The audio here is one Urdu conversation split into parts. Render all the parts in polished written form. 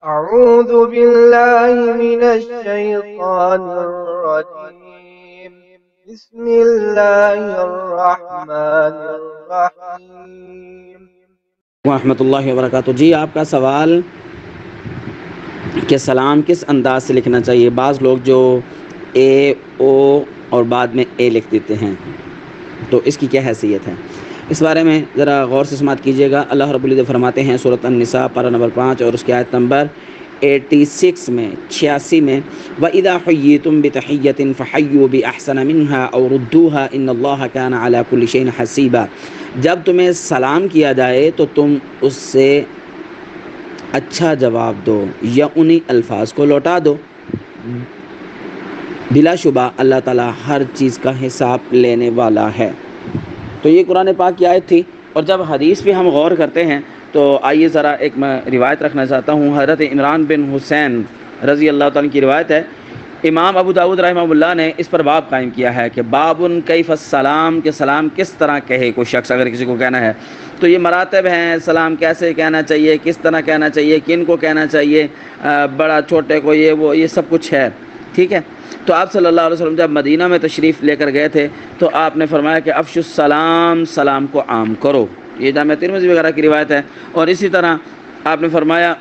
أعوذ بالله من الشيطان الرجيم بسم الله الرحمن الرحيم ورحمۃ اللہ وبرکاتہ۔ جی آپ کا سوال کہ سلام کس انداز سے لکھنا چاہیے؟ بعض لوگ جو اے او اور بعد میں اے لکھ دیتے ہیں، تو اس کی کیا حیثیت ہے؟ اس بارے میں ذرا غور سے سماعت کیجیے گا۔ اللہ رب العزت فرماتے ہیں سورۃ النساء پارہ نمبر 5 اور اس کی آیت نمبر 86 میں 86 میں وَإِذَا حُيِّيتُم بِتَحِيَّةٍ فَحَيُّوا بِأَحْسَنَ مِنْهَا أَوْ رُدُّوهَا إِنَّ اللَّهَ كَانَ عَلَى كُلِّ شَيْءٍ حَسِيبًا۔ جب تمہیں سلام کیا جائے تو تم اس سے اچھا جواب دو یا انہی الفاظ کو لوٹا دو، بلا شبہ اللہ تعالیٰ ہر چیز کا حساب لینے والا ہے۔ تو یہ قرآن پاک کی آیت تھی۔ اور جب حدیث پہ ہم غور کرتے ہیں تو آئیے ذرا ایک میں روایت رکھنا چاہتا ہوں۔ حضرت عمران بن حسین رضی اللہ تعالیٰ کی روایت ہے، امام ابو داؤد رحمہ اللہ نے اس پر باب قائم کیا ہے کہ بابن کیف السلام، کہ سلام کس طرح کہے کوئی شخص اگر کسی کو کہنا ہے تو یہ مراتب ہیں، سلام کیسے کہنا چاہیے، کس طرح کہنا چاہیے، کن کو کہنا چاہیے، بڑا چھوٹے کو، یہ سب کچھ ہے، ٹھیک ہے۔ تو آپ صلی اللہ علیہ وسلم جب مدینہ میں تشریف لے کر گئے تھے تو آپ نے فرمایا کہ افشوا السلام، سلام کو عام کرو، یہ جامع ترمذی وغیرہ کی روایت ہے۔ اور اسی طرح آپ نے فرمایا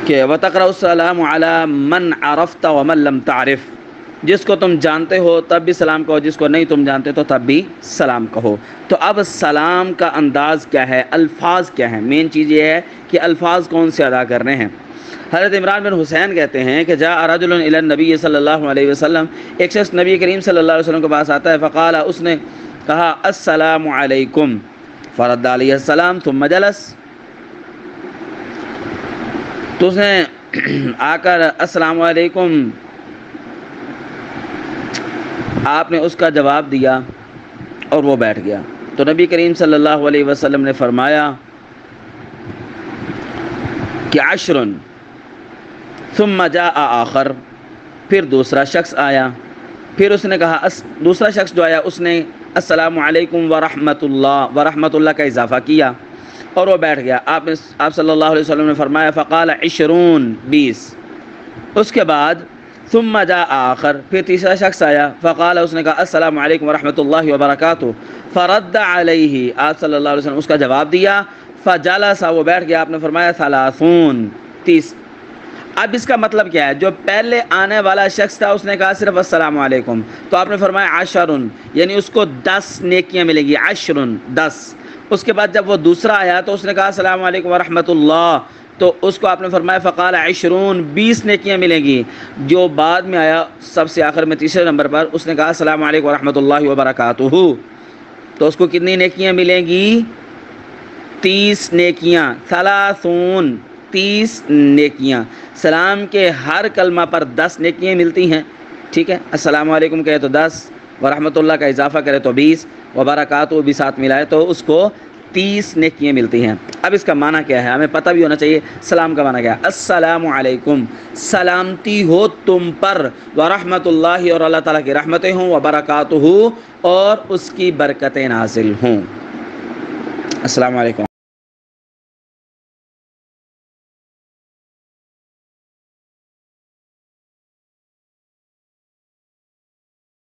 کہ وَتَقْرَأُ السَّلَامُ عَلَى مَنْ عَرَفْتَ وَمَنْ لَمْ تَعْرِفْ، جس کو تم جانتے ہو تب بھی سلام کہو، جس کو نہیں تم جانتے تو تب بھی سلام کہو۔ تو اب سلام کا انداز کیا ہے، الفاظ کیا ہیں؟ مین چیز یہ ہے کہ الفاظ کون سے ادا کرنے ہیں۔ حضرت عمران بن حسین کہتے ہیں کہ جاء رجل الی النبی صلی اللہ علیہ وسلم، ایک شخص نبی کریم صلی اللہ علیہ وسلم کے پاس آتا ہے، فقال، اس نے کہا السلام علیکم، فرد علیہ السلام ثم جلس، تو اس نے آ کر السلام علیکم، آپ نے اس کا جواب دیا اور وہ بیٹھ گیا۔ تو نبی کریم صلی اللہ علیہ وسلم نے فرمایا کہ عشر، ثم جاء آخر، پھر دوسرا شخص آیا، پھر اس نے کہا، دوسرا شخص جو آیا اس نے السلام علیکم ورحمۃ اللہ کا اضافہ کیا اور وہ بیٹھ گیا۔ آپ صلی اللہ علیہ وسلم نے فرمایا فقال 20، 20۔ اس کے بعد ثم جاء آخر، پھر تیسرا شخص آیا، فقال، اس نے کہا السلام علیکم ورحمۃ اللہ وبرکاتہ، فرد علیہ، آپ صلی اللہ علیہ وسلم اس کا جواب دیا، فجلس، وہ بیٹھ گیا۔ آپ نے فرمایا 30، 30۔ اب اس کا مطلب کیا ہے؟ جو پہلے آنے والا شخص تھا اس نے کہا صرف السلام علیکم، تو آپ نے فرمایا 10، یعنی اس کو 10 نیکیاں ملیں گی، 10، 10۔ اس کے بعد جب وہ دوسرا آیا تو اس نے کہا السلام علیکم ورحمۃ اللہ، تو اس کو آپ نے فرمایا فقال 20، 20 نیکیاں ملیں گی۔ جو بعد میں آیا سب سے آخر میں تیسرے نمبر پر، اس نے کہا السلام علیکم ورحمۃ اللہ وبرکاتہ، تو اس کو کتنی نیکیاں ملیں گی؟ 30 نیکیاں، 30 نیکیاں۔ سلام کے ہر کلمہ پر 10 نیکیاں ملتی ہیں، ٹھیک ہے۔ السلام علیکم کہے تو 10، ورحمۃ اللہ کا اضافہ کرے تو 20، وبرکاتہ بھی ساتھ ملائے تو اس کو 30 نیکیاں ملتی ہیں۔ اب اس کا معنی کیا ہے؟ ہمیں پتہ بھی ہونا چاہیے سلام کا معنی کیا ہے۔ السلام علیکم، سلامتی ہو تم پر، ورحمۃ اللہ، اور اللہ تعالیٰ کی رحمتیں ہوں، وبرکاتہ، اور اس کی برکتیں نازل ہوں۔ السلام علیکم۔